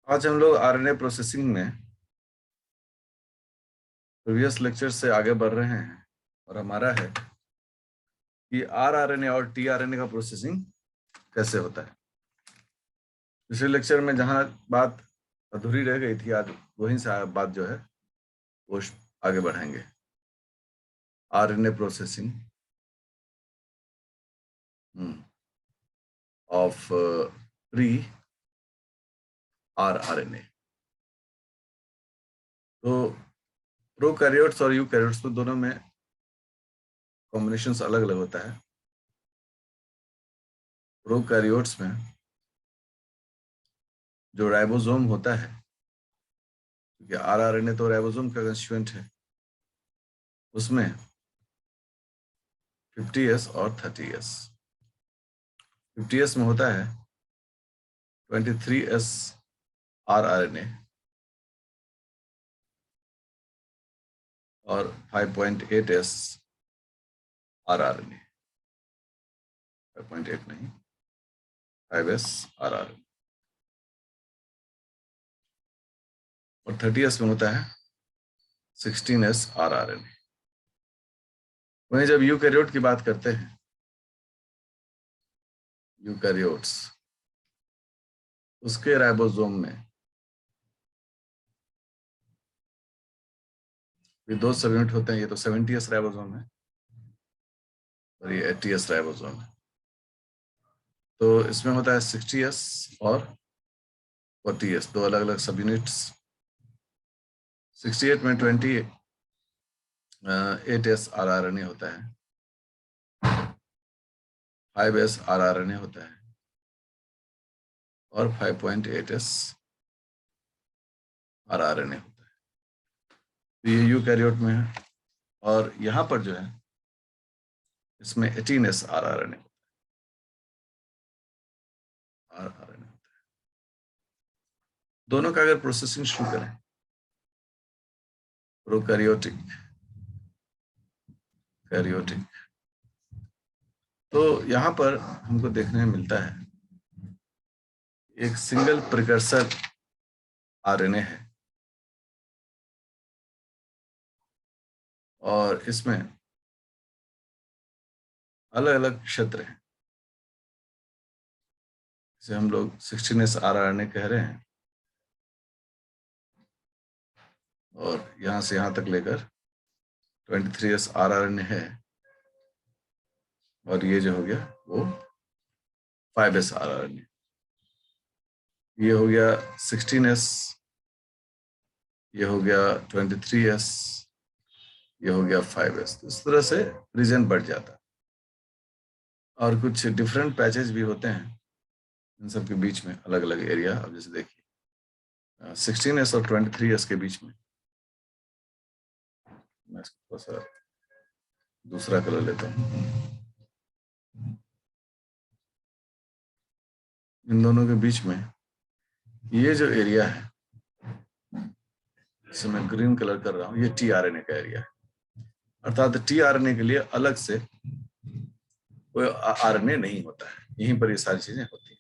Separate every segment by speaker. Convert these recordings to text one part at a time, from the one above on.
Speaker 1: आज हम लोग आरएनए प्रोसेसिंग में प्रीवियस लेक्चर से आगे बढ़ रहे हैं और हमारा है कि आरआरएनए और टीआरएनए का प्रोसेसिंग कैसे होता है। पिछले लेक्चर में जहां बात अधूरी रह गई थी, आज वहीं से बात जो है वो आगे बढ़ाएंगे। RNA processing of pre rRNA. तो प्रोकैरियोट्स और यूकैरियोट्स में दोनों में कॉम्बिनेशंस अलग अलग होता है। प्रोकैरियोट्स में जो राइबोसोम होता है, क्योंकि आरआरएनए तो राइबोसोम का कंस्टिट्यूएंट है, उसमें 50s और 30s। 50s में होता है 23s आरआरएनए और 5.8s आरआरएनए। 5.8 नहीं, 5s आरआरएनए। और 30s में होता है 16s आरआरएनए। वहीं जब यूकैरियोट की बात करते हैं, यूकैरियोट्स, उसके राइबोसोम में ये दो सब यूनिट होते हैं। ये तो 70s राइबोसोम है और ये 80s राइबोसोम है। तो इसमें होता है 60s और 40s, दो अलग अलग सब यूनिट्स। 68 में 28s आरआरएनए होता है, 5s आरआरएनए होता है और 5.8s आरआरएनए होता है। तो ये यूकैरियोट में है। और यहाँ पर जो है इसमें 18s आरआरएनए होता है। दोनों का अगर प्रोसेसिंग शुरू करें, प्रोकैरियोटिक, कैरियोटिक, तो यहाँ पर हमको देखने में मिलता है एक सिंगल प्रिकर्सर आरएनए है और इसमें अलग अलग क्षेत्र हैं। इसे हम लोग 16s आरआरएनए कह रहे हैं और यहाँ से यहाँ तक लेकर 23s आरआरएनए है और ये जो हो गया वो 5s आरआरएनए। ये हो गया 16s, ये हो गया 23s, ये हो गया 5s। तो इस तरह से रीजन बढ़ जाता है और कुछ डिफरेंट पैचेज भी होते हैं इन सब के बीच में, अलग अलग एरिया। अब जैसे देखिए 16s और 23s के बीच में, मैं इसको थोड़ा सा दूसरा कलर लेता हूँ। इन दोनों के बीच में ये जो एरिया है, इसे मैं ग्रीन कलर कर रहा हूँ, ये टीआरएनए का एरिया है। अर्थात टीआरएनए के लिए अलग से कोई आरएनए नहीं होता है, यहीं पर ये सारी चीजें होती हैं।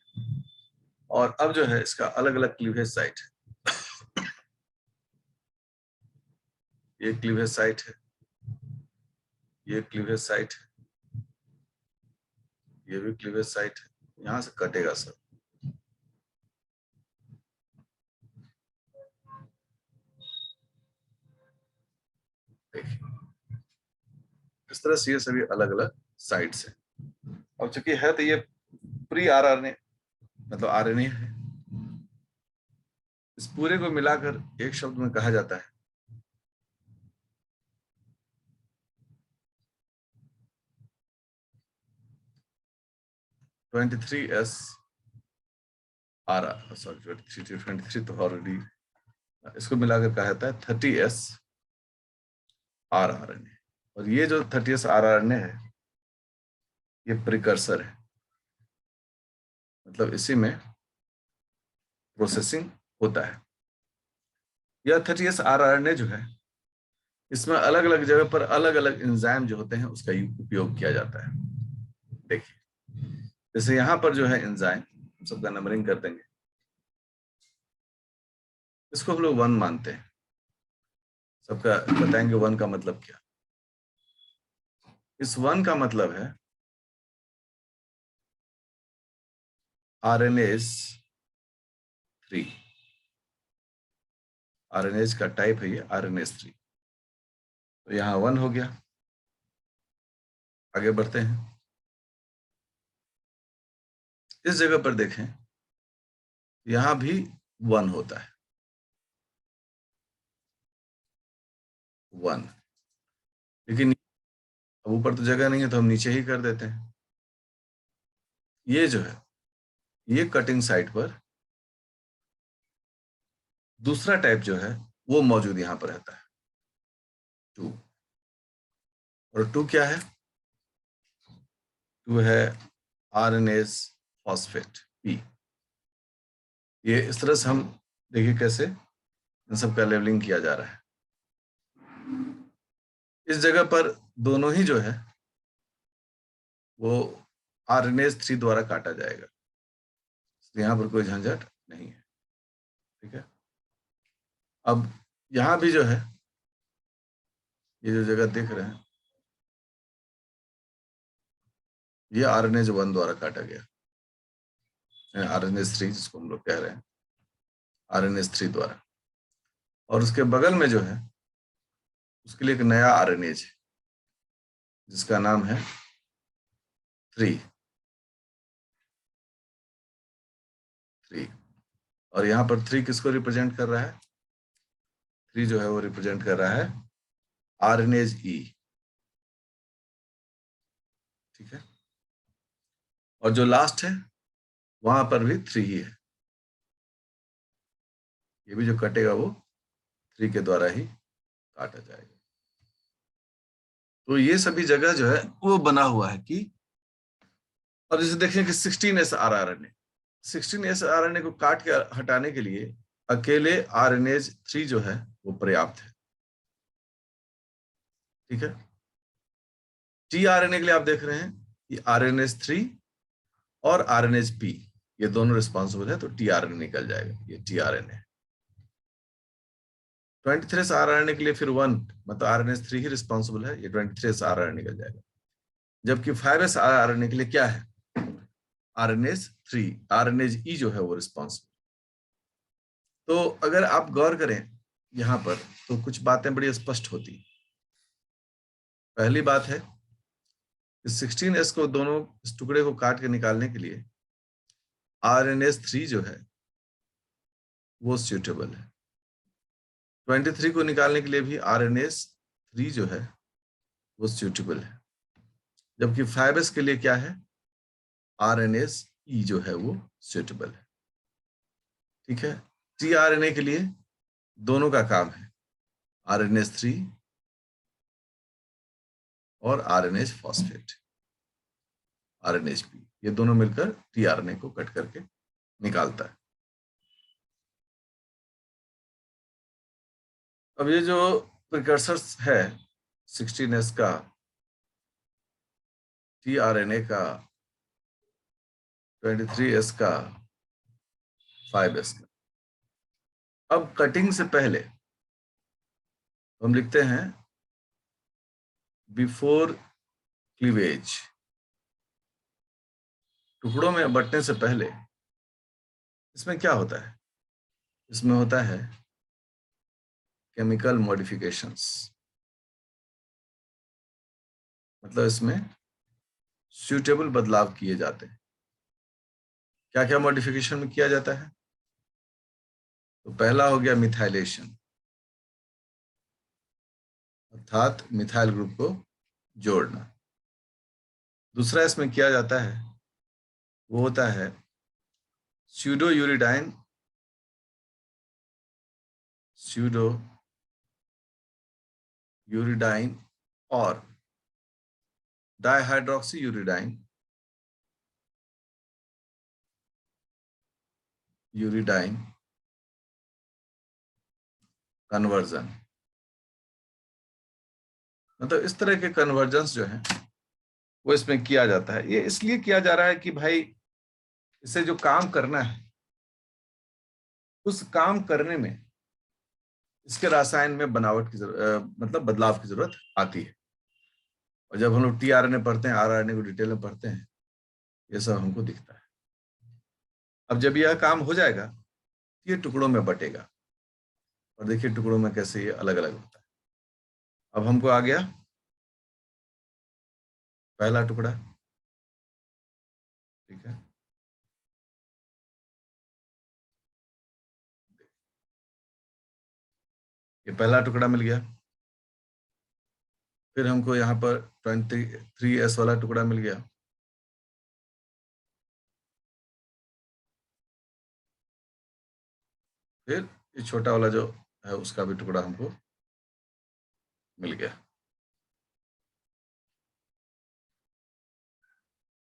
Speaker 1: और अब जो है इसका अलग अलग क्लीवेज साइट है। ये क्लीवेज साइट है, ये क्लीवेज साइट है, ये भी क्लीवेज साइट है। यहां से कटेगा सब। देखिए इस तरह से ये सभी अलग अलग साइट्स हैं। अब चूंकि है तो ये प्री आरआरएनए, मतलब आरएनए है। इस पूरे को मिलाकर एक शब्द में कहा जाता है सॉरी 23 तो ऑलरेडी, इसको मिलाकर कहा जाता है 30s आरआरएनए। और ये जो 30s आरआरएनए है, ये प्रिकर्सर है, मतलब इसी में प्रोसेसिंग होता है। यह 30s आरआरएनए जो है, इसमें अलग अलग जगह पर अलग अलग एंजाइम जो होते हैं उसका उपयोग किया जाता है। देखिए जैसे यहाँ पर जो है एंजाइम, सबका नंबरिंग कर देंगे। इसको हम लोग 1 मानते हैं। सबका बताएंगे 1 का मतलब क्या। इस 1 का मतलब है RNase 3। RNase का टाइप है ये RNase 3। तो यहाँ 1 हो गया। आगे बढ़ते हैं। इस जगह पर देखें, यहां भी 1 होता है, 1। लेकिन अब ऊपर तो जगह नहीं है तो हम नीचे ही कर देते हैं। ये जो है, ये कटिंग साइड पर दूसरा टाइप जो है वो मौजूद यहां पर रहता है, 2। और 2 क्या है? 2 है RNase फॉस्फेट P। ये इस तरह से हम देखिए कैसे इन सब का लेवलिंग किया जा रहा है। इस जगह पर दोनों ही जो है वो RNase 3 द्वारा काटा जाएगा। यहां पर कोई झंझट नहीं है, ठीक है। अब यहां भी जो है, ये जो जगह देख रहे हैं, ये RNase 1 द्वारा काटा गया, RNase 3 जिसको हम लोग कह रहे हैं, RNase 3 द्वारा। और उसके बगल में जो है उसके लिए एक नया RNase है जिसका नाम है 3। और यहाँ पर 3 किसको रिप्रेजेंट कर रहा है? 3 जो है वो रिप्रेजेंट कर रहा है RNase E, ठीक है। और जो लास्ट है वहां पर भी 3 ही है। ये भी जो कटेगा वो 3 के द्वारा ही काटा जाएगा। तो ये सभी जगह जो है वो बना हुआ है कि, अब जैसे देखें कि 16S RNA, 16S RNA को काट के हटाने के लिए अकेले RNase 3 जो है वो पर्याप्त है, ठीक है। tRNA के लिए आप देख रहे हैं कि RNase 3 और RNase P ये दोनों रिस्पॉन्सिबल है, तो tRNA निकल जाएगा, ये tRNA। 23S RNA के लिए फिर 1 मतलब RNase 3 ही रिस्पॉन्सिबल है, ये 23S RNA निकल जाएगा। जबकि 5S RNA के लिए क्या है? RNase 3, RNase E जो है वो रिस्पॉन्सिबल। तो अगर आप गौर करें यहां पर तो कुछ बातें बड़ी स्पष्ट होती। पहली बात है 16S को दोनों इस टुकड़े को काट के निकालने के लिए RNase 3 जो है वो सूटेबल है। 23 को निकालने के लिए भी RNase 3 जो है वो सूटेबल है। जबकि 5S के लिए क्या है? RNase E जो है वो सूटेबल है, ठीक है। tRNA के लिए दोनों का काम है, RNase 3 और RNase फॉस्फेट, RNase P, ये दोनों मिलकर tRNA को कट करके निकालता है। अब ये जो प्रिकर्सर्स है 16S का, tRNA का, 23S का, 5S का, अब कटिंग से पहले हम लिखते हैं बिफोर क्लीवेज, टुकड़ों में बंटने से पहले इसमें क्या होता है? इसमें होता है केमिकल मॉडिफिकेशंस, मतलब इसमें सूटेबल बदलाव किए जाते हैं। क्या क्या मॉडिफिकेशन में किया जाता है? तो पहला हो गया मिथाइलेशन, अर्थात मिथाइल ग्रुप को जोड़ना। दूसरा इसमें किया जाता है वो होता है स्यूडो यूरिडाइन, स्यूडो यूरिडाइन और डाइहाइड्रोक्सी यूरिडाइन, यूरिडाइन कन्वर्जन। मतलब इस तरह के कन्वर्जन्स जो है वो इसमें किया जाता है। ये इसलिए किया जा रहा है कि भाई इसे जो काम करना है उस काम करने में इसके रसायन में बनावट की मतलब बदलाव की जरूरत आती है। और जब हम लोग टीआरएनए पढ़ते हैं, आरआरएनए को डिटेल में पढ़ते हैं, ये सब हमको दिखता है। अब जब यह काम हो जाएगा, ये टुकड़ों में बटेगा, और देखिए टुकड़ों में कैसे ये अलग अलग होता है। अब हमको आ गया पहला टुकड़ा, ठीक है। ये पहला टुकड़ा मिल गया। फिर हमको यहाँ पर 23s वाला टुकड़ा मिल गया। फिर ये छोटा वाला जो है उसका भी टुकड़ा हमको मिल गया।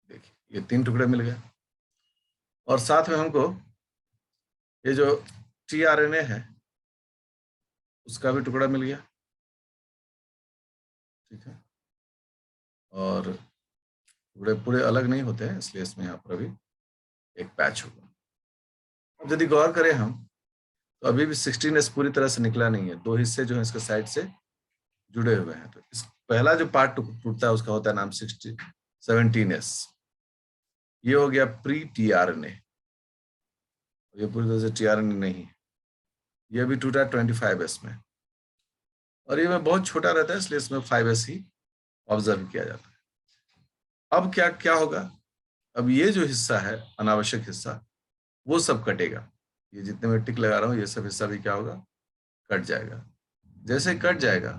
Speaker 1: देखिए ये 3 टुकड़े मिल गए, और साथ में हमको ये जो टीआरएनए है उसका भी टुकड़ा मिल गया, ठीक है। और टुकड़े पूरे अलग नहीं होते हैं, इसलिए इसमें यहाँ पर अभी एक पैच होगा। अब यदि गौर करें हम, तो अभी भी 16s पूरी तरह से निकला नहीं है। 2 हिस्से जो है इसके साइड से जुड़े हुए हैं। तो इस पहला जो पार्ट टूटता है उसका होता है नाम 17s। ये हो गया प्री टीआरएनए, ये पूरी तरह से टीआरएनए नहीं है। ये भी टूटा 25s में, और ये में बहुत छोटा रहता है, इसलिए इसमें 5s ही ऑब्जर्व किया जाता है। अब क्या क्या होगा, अब ये जो हिस्सा है अनावश्यक हिस्सा, वो सब कटेगा। ये जितने मैं टिक लगा रहा हूँ ये सब हिस्सा भी क्या होगा, कट जाएगा। जैसे कट जाएगा,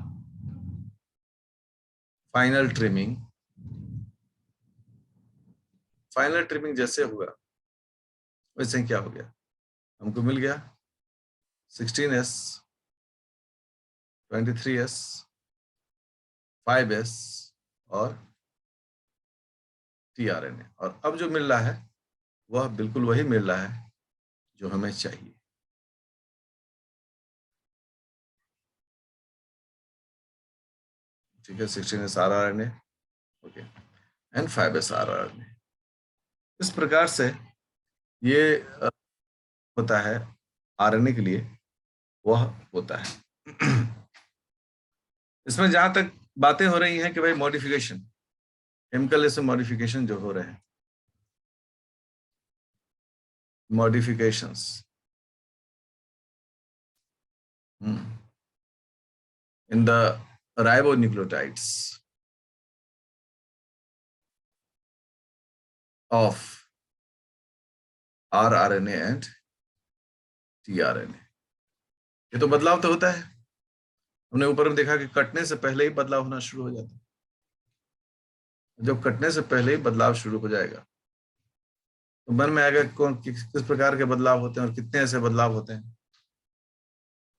Speaker 1: फाइनल ट्रिमिंग, फाइनल ट्रिमिंग जैसे हुआ वैसे क्या हो गया, हमको मिल गया 16s, 23s, 5s और टीआरएनए। और अब जो मिल रहा है वह बिल्कुल वही मिल रहा है जो हमें चाहिए। ठीक है, 16s rRNA, okay, and 5s rRNA. इस प्रकार से ये होता है आरएनए के लिए, वह होता है। इसमें जहां तक बातें हो रही हैं कि भाई मॉडिफिकेशन, केमिकल इसमें मॉडिफिकेशन जो हो रहे हैं, modifications in the ribonucleotides of rRNA and tRNA। ये तो बदलाव तो होता है। हमने ऊपर में देखा कि कटने से पहले ही बदलाव होना शुरू हो जाता है। जब कटने से पहले ही बदलाव शुरू हो जाएगा तो मन में आएगा कौन किस प्रकार के बदलाव होते हैं और कितने ऐसे बदलाव होते हैं,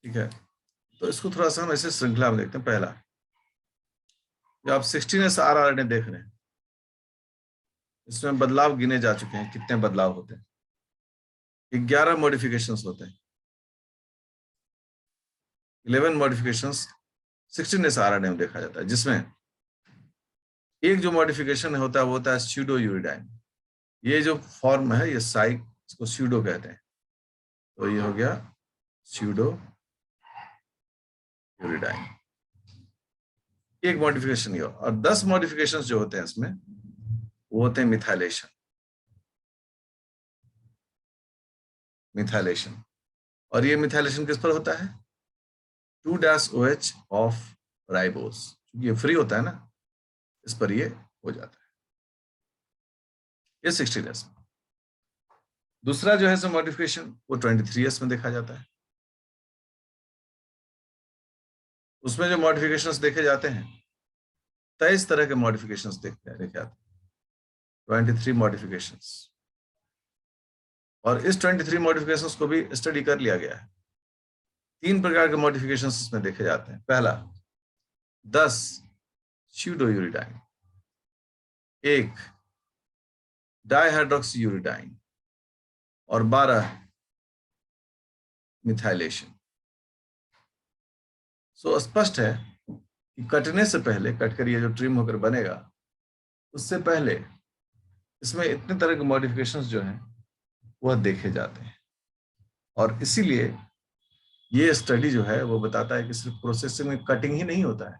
Speaker 1: ठीक है। तो इसको थोड़ा सा हम ऐसे श्रृंखला में देखते हैं। पहला, जो आप 16s आरआरएनए देख रहे हैं, इसमें बदलाव गिने जा चुके हैं। कितने बदलाव होते हैं, 11 मॉडिफिकेशंस होते हैं। 11 मॉडिफिकेशंस 16s आरआरएनए में देखा जाता है, जिसमें एक जो मॉडिफिकेशन होता है वो होता है स्यूडो यूरिडाइन। ये जो फॉर्म है ये साइक, इसको स्यूडो कहते हैं। तो ये हो गया स्यूडो यूरिडाइन, एक मॉडिफिकेशन ये। और 10 मॉडिफिकेशंस जो होते हैं इसमें, वो होते हैं मिथाइलेशन। मिथाइलेशन, और ये मिथाइलेशन किस पर होता है, 2-OH ऑफ राइबोस। क्योंकि ये फ्री होता है ना, इस पर ये हो जाता है। ये 16s में। दूसरा जो है मॉडिफिकेशन, वो 23s में देखा जाता है। उसमें जो मॉडिफिकेशंस देखे जाते हैं, 23 तरह के मॉडिफिकेशंस देखे जाते हैं, 23 मॉडिफिकेशंस। और इस 23 मॉडिफिकेशंस को भी स्टडी कर लिया गया है। 3 प्रकार के मॉडिफिकेशंस इसमें देखे जाते हैं। पहला, 10 स्यूडो यूरिडाइन, 1 डाइहाइड्रोक्सी यूरिडाइन, और 12 मिथाइलेशन। सो स्पष्ट है कि कटने से पहले, कटकर ये जो ट्रिम होकर बनेगा, उससे पहले इसमें इतने तरह के मॉडिफिकेशंस जो हैं वह देखे जाते हैं। और इसीलिए ये स्टडी जो है वो बताता है कि सिर्फ प्रोसेसिंग में कटिंग ही नहीं होता है,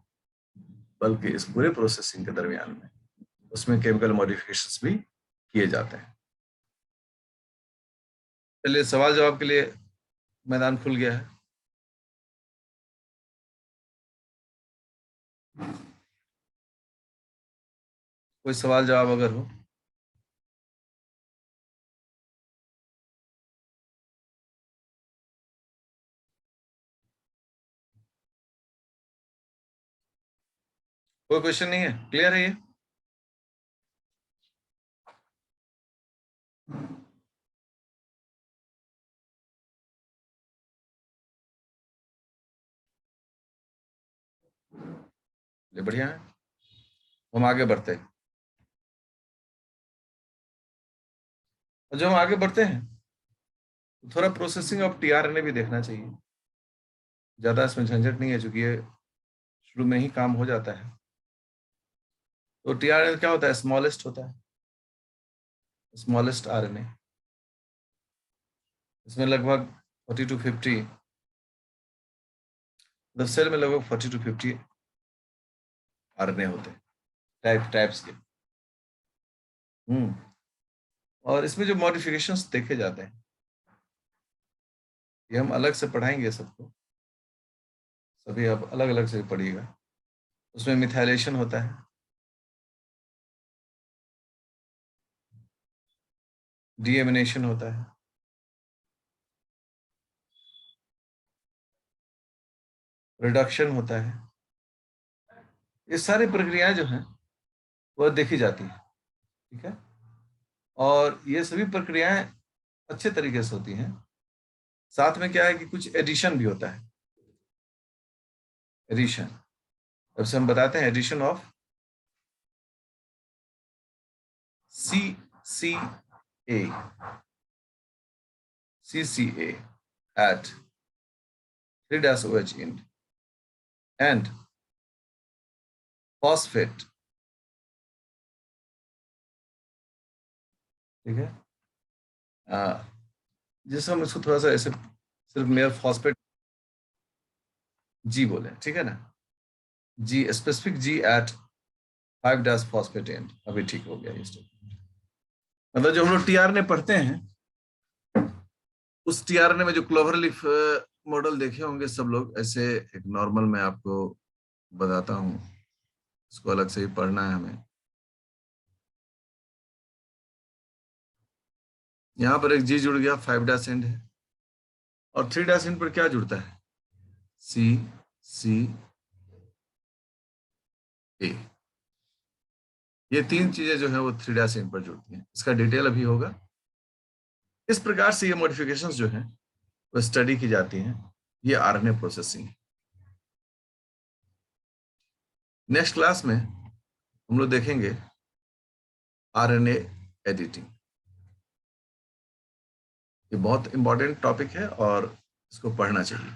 Speaker 1: बल्कि इस पूरे प्रोसेसिंग के दरमियान में उसमें केमिकल मॉडिफिकेशंस भी किए जाते हैं। चलिए, सवाल जवाब के लिए मैदान खुल गया है। कोई सवाल जवाब अगर हो। कोई क्वेश्चन नहीं है? क्लियर है ये? ये बढ़िया है, हम आगे बढ़ते हैं। और जब हम आगे बढ़ते हैं तो थोड़ा प्रोसेसिंग ऑफ टीआरएनए भी देखना चाहिए। ज्यादा इसमें झंझट नहीं है, चूंकि ये शुरू में ही काम हो जाता है। तो टीआरएनए क्या होता है? स्मॉलेस्ट होता है, स्मॉलेस्ट आरएनए। इसमें लगभग 40 to 50, मतलब सेल में लगभग 40 to 50 आरएनए होते हैं, टाइप्स के। हम्म। और इसमें जो मॉडिफिकेशंस देखे जाते हैं, ये हम अलग से पढ़ाएंगे सबको, सभी अब अलग अलग से पढ़िएगा। उसमें मिथाइलेशन होता है, डीएमिनेशन होता है, रिडक्शन होता है। ये सारी प्रक्रियाएं जो हैं वह देखी जाती है। ठीक है। और ये सभी प्रक्रियाएं अच्छे तरीके से होती हैं। साथ में क्या है कि कुछ एडिशन भी होता है। एडिशन, अब से हम बताते हैं addition of C C A CCA at 3-OH end and phosphate। ठीक है। जैसे हम इसको थोड़ा सा ऐसे सिर्फ मेयर फॉस्फेट जी बोले, ठीक है ना? जी, स्पेसिफिक जी एट 5-फॉस्फेट एंड। अभी ठीक हो गया ये स्टेटमेंट। मतलब जो हम लोग टीआरएनए पढ़ते हैं, उस टीआरएनए में जो क्लोवरलीफ मॉडल देखे होंगे सब लोग, ऐसे एक नॉर्मल मैं आपको बताता हूँ, इसको अलग से ही पढ़ना है हमें। यहाँ पर एक जी जुड़ गया, 5' एंड है, और 3' एंड पर क्या जुड़ता है? CCA। ये तीन चीजें जो है वो 3' एंड पर जुड़ती हैं। इसका डिटेल अभी होगा। इस प्रकार से ये मॉडिफिकेशंस जो हैं वो स्टडी की जाती हैं। ये आरएनए प्रोसेसिंग। नेक्स्ट क्लास में हम लोग देखेंगे आरएनए एडिटिंग। ये बहुत इंपॉर्टेंट टॉपिक है और इसको पढ़ना चाहिए।